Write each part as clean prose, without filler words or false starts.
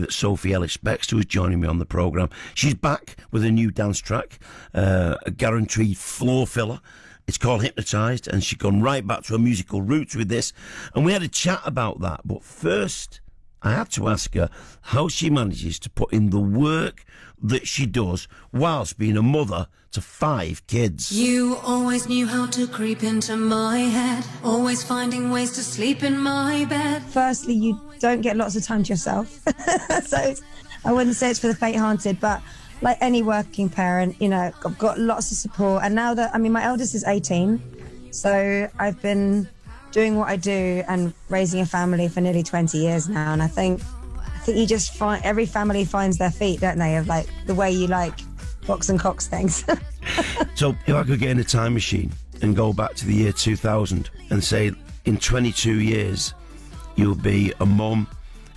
that Sophie Ellis-Bextor is joining me on the programme. She's back with a new dance track, a guaranteed floor filler. It's called Hypnotised, and she's gone right back to her musical roots with this. And we had a chat about that. But first, I had to ask her how she manages to put in the work that she does whilst being a mother to 5 kids. You always knew how to creep into my head, always finding ways to sleep in my bed. Firstly, you don't get lots of time to yourself. So I wouldn't say it's for the faint-hearted, but like any working parent, you know, I've got lots of support. And now that, I mean, my eldest is 18, so I've been doing what I do and raising a family for nearly 20 years now. And I think you just find, every family finds their feet, don't they, of like the way you like box and cox things. So if I could get in a time machine and go back to the year 2000 and say in 22 years you'll be a mum,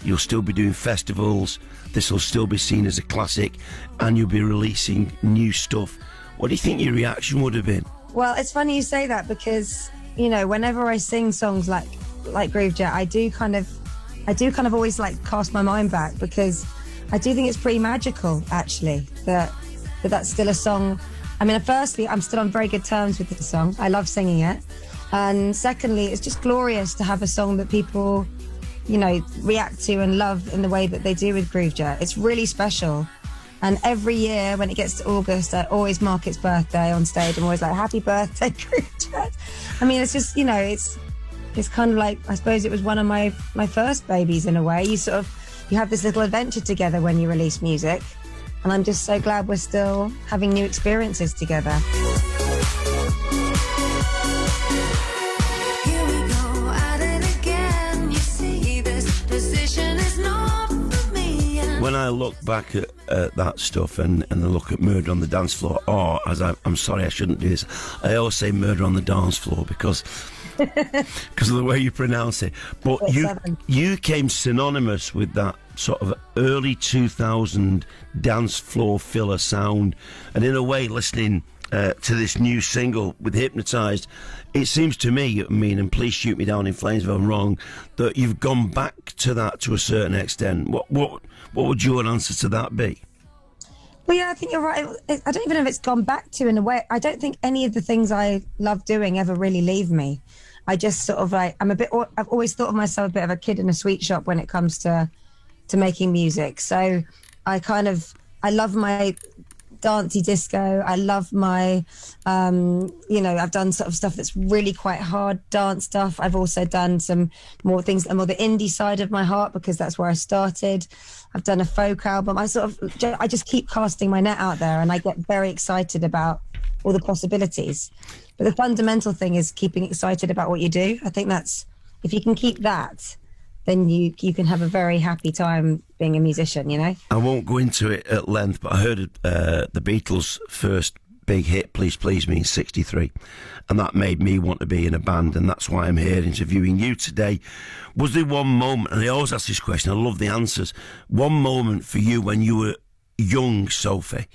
you'll still be doing festivals, this will still be seen as a classic, and you'll be releasing new stuff, what do you think your reaction would have been? Well, it's funny you say that, because, you know, whenever I sing songs like Groove Jet, I do kind of always like cast my mind back, because I do think it's pretty magical, actually, that that's still a song. I mean, firstly, I'm still on very good terms with the song. I love singing it. And secondly, it's just glorious to have a song that people, you know, react to and love in the way that they do with Groove Jet. It's really special. And every year when it gets to August, I always mark its birthday on stage. I'm always like, happy birthday, Groove Jet. I mean, it's just, you know, it's kind of like, I suppose it was one of my first babies in a way. You have this little adventure together when you release music. And I'm just so glad we're still having new experiences together. Here we go at it again. You see, this position is not for me. When I look back at that stuff and I look at Murder on the Dance Floor, or I'm sorry, I shouldn't do this, I always say Murder on the Dance Floor because of the way you pronounce it. But you came synonymous with that sort of early 2000 dance floor filler sound, and in a way, listening to this new single with Hypnotised, it seems to me, I mean, and please shoot me down in flames if I'm wrong, that you've gone back to that to a certain extent. What would your answer to that be? Well, yeah, I think you're right. I don't even know if it's gone back to, in a way. I don't think any of the things I love doing ever really leave me. I just sort of like, I've always thought of myself a bit of a kid in a sweet shop when it comes to making music. So I love my dancey disco. I love my, you know, I've done sort of stuff that's really quite hard dance stuff. I've also done some more things, more the indie side of my heart, because that's where I started. I've done a folk album. I just keep casting my net out there, and I get very excited about all the possibilities. But the fundamental thing is keeping excited about what you do. I think that's, if you can keep that, then you can have a very happy time being a musician, you know? I won't go into it at length, but I heard the Beatles' first big hit, Please Please Me, in 63, and that made me want to be in a band, and that's why I'm here interviewing you today. Was there one moment, and I always ask this question, I love the answers, one moment for you when you were young, Sophie,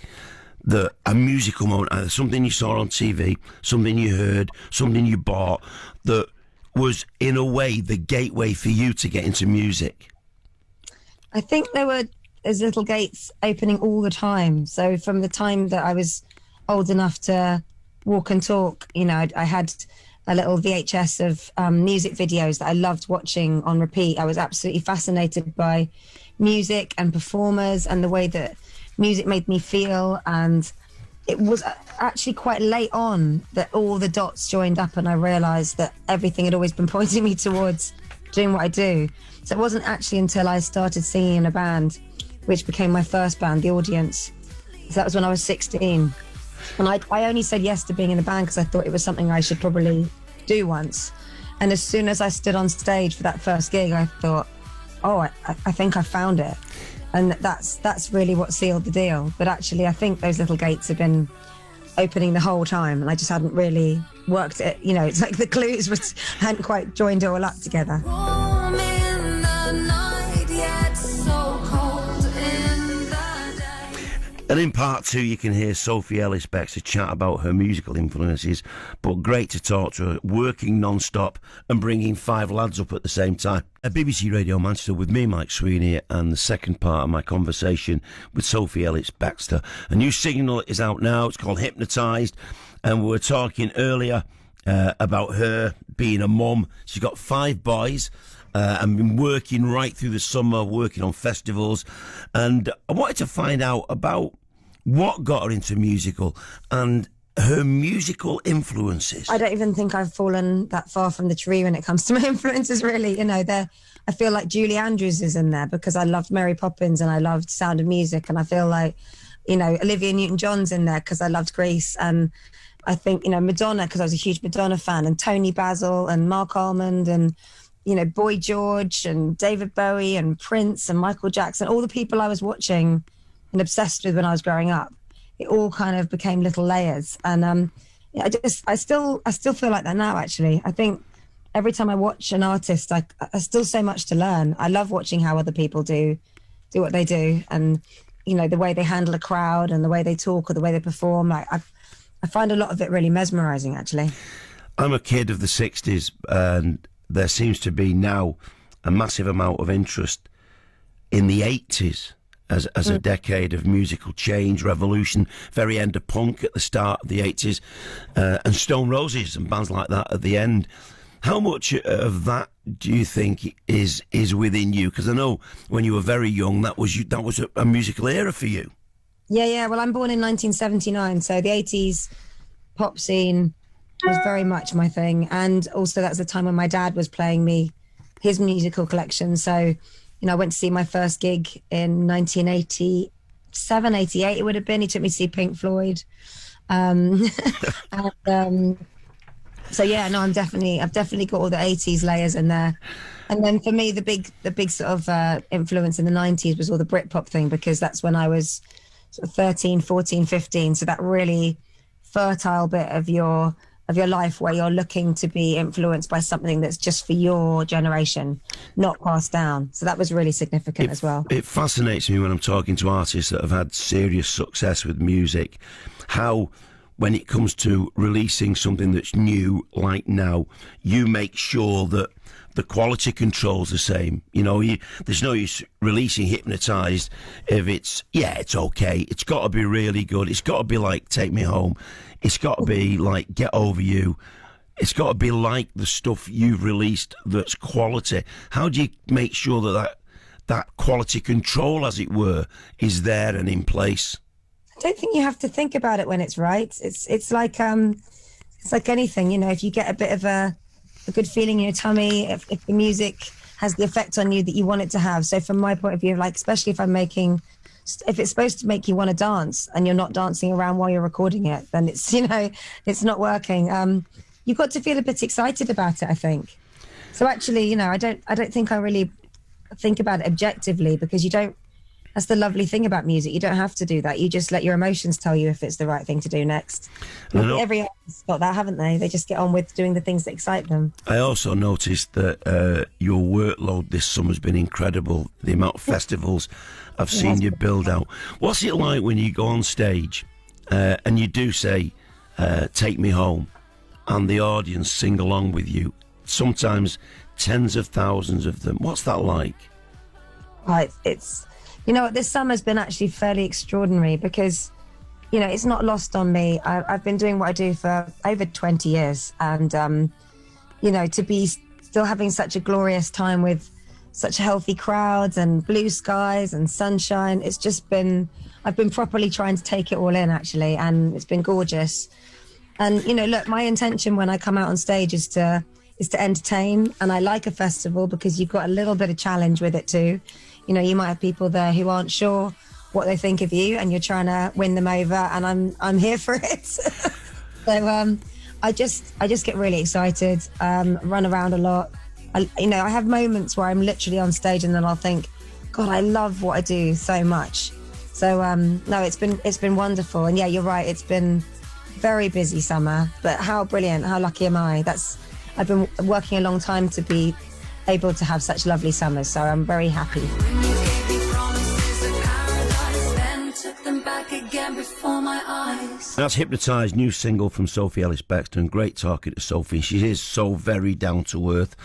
a musical moment, either something you saw on TV, something you heard, something you bought, that was in a way the gateway for you to get into music? I think there's little gates opening all the time. So from the time that I was old enough to walk and talk, you know, I had a little VHS of music videos that I loved watching on repeat. I was absolutely fascinated by music and performers and the way that music made me feel. And it was actually quite late on that all the dots joined up, and I realised that everything had always been pointing me towards doing what I do. So it wasn't actually until I started singing in a band, which became my first band, The Audience. So that was when I was 16. And I only said yes to being in a band because I thought it was something I should probably do once. And as soon as I stood on stage for that first gig, I thought, oh, I think I found it. And that's really what sealed the deal. But actually, I think those little gates have been opening the whole time, and I just hadn't really worked it. You know, it's like the clues hadn't quite joined it all up together. Warm in the night, yet so cold in the day. And in part 2, you can hear Sophie Ellis-Bextor chat about her musical influences, but great to talk to her, working non-stop and bringing 5 lads up at the same time. At BBC Radio Manchester with me, Mike Sweeney, and the second part of my conversation with Sophie Ellis-Bextor. A new single is out now, it's called Hypnotised, and we were talking earlier about her being a mum. She's got 5 boys. And been working right through the summer, working on festivals. And I wanted to find out about what got her into musical and her musical influences. I don't even think I've fallen that far from the tree when it comes to my influences, really. You know, I feel like Julie Andrews is in there because I loved Mary Poppins and I loved Sound of Music. And I feel like, you know, Olivia Newton-John's in there because I loved Grease. And I think, you know, Madonna, because I was a huge Madonna fan, and Tony Basil and Mark Almond and, you know, Boy George and David Bowie and Prince and Michael Jackson, all the people I was watching and obsessed with when I was growing up. It all kind of became little layers. And I still feel like that now, actually. I think every time I watch an artist, I still so much to learn. I love watching how other people do what they do, and, you know, the way they handle a crowd and the way they talk or the way they perform. Like, I find a lot of it really mesmerizing, actually. I'm a kid of the 60s, and there seems to be now a massive amount of interest in the 80s as a decade of musical change, revolution, very end of punk at the start of the 80s, and Stone Roses and bands like that at the end. How much of that do you think is within you? Because I know when you were very young, that was a musical era for you. Yeah. Well, I'm born in 1979, so the 80s pop scene was very much my thing. And also that's the time when my dad was playing me his musical collection. So, you know, I went to see my first gig in 1987, 88 it would have been. He took me to see Pink Floyd. So yeah, no, I've definitely got all the 80s layers in there. And then for me, the big sort of influence in the 90s was all the Britpop thing, because that's when I was sort of 13, 14, 15. So that really fertile bit of your life where you're looking to be influenced by something that's just for your generation, not passed down. So that was really significant as well. It fascinates me when I'm talking to artists that have had serious success with music, how when it comes to releasing something that's new, like now, you make sure that the quality control's the same. You know, there's no use releasing Hypnotised if it's okay. It's got to be really good. It's got to be like Take Me Home. It's got to be like Get Over You. It's got to be like the stuff you've released that's quality. How do you make sure that quality control, as it were, is there and in place? I don't think you have to think about it when it's right. It's like anything, you know. If you get a bit of a good feeling in your tummy, if the music has the effect on you that you want it to have. So from my point of view, like, especially if it's supposed to make you want to dance and you're not dancing around while you're recording it, then it's, you know, it's not working. You've got to feel a bit excited about it, I think. So actually, you know, I don't think I really think about it objectively, because you don't. That's the lovely thing about music. You don't have to do that. You just let your emotions tell you if it's the right thing to do next. Every artist's got that, haven't they? They just get on with doing the things that excite them. I also noticed that your workload this summer's been incredible. The amount of festivals I've seen you build out. What's it like when you go on stage and you do say, Take Me Home, and the audience sing along with you? Sometimes tens of thousands of them. What's that like? It's you know, this summer's been actually fairly extraordinary because, you know, it's not lost on me. I've been doing what I do for over 20 years. And, you know, to be still having such a glorious time with such healthy crowds and blue skies and sunshine, it's just been, I've been properly trying to take it all in, actually. And it's been gorgeous. And, you know, look, my intention when I come out on stage is to entertain. And I like a festival because you've got a little bit of challenge with it too. You know, you might have people there who aren't sure what they think of you, and you're trying to win them over, and I'm here for it. So I just get really excited, run around a lot. I have moments where I'm literally on stage and then I'll think, God, I love what I do so much. So no, it's been wonderful. And yeah, you're right, it's been very busy summer, but how brilliant, how lucky am I? I've been working a long time to be able to have such lovely summers, so I'm very happy. When you gave me promises of paradise, then took them back again. again before my eyes. That's Hypnotised, new single from Sophie Ellis-Bextor, and great talking to Sophie. She is so very down to earth,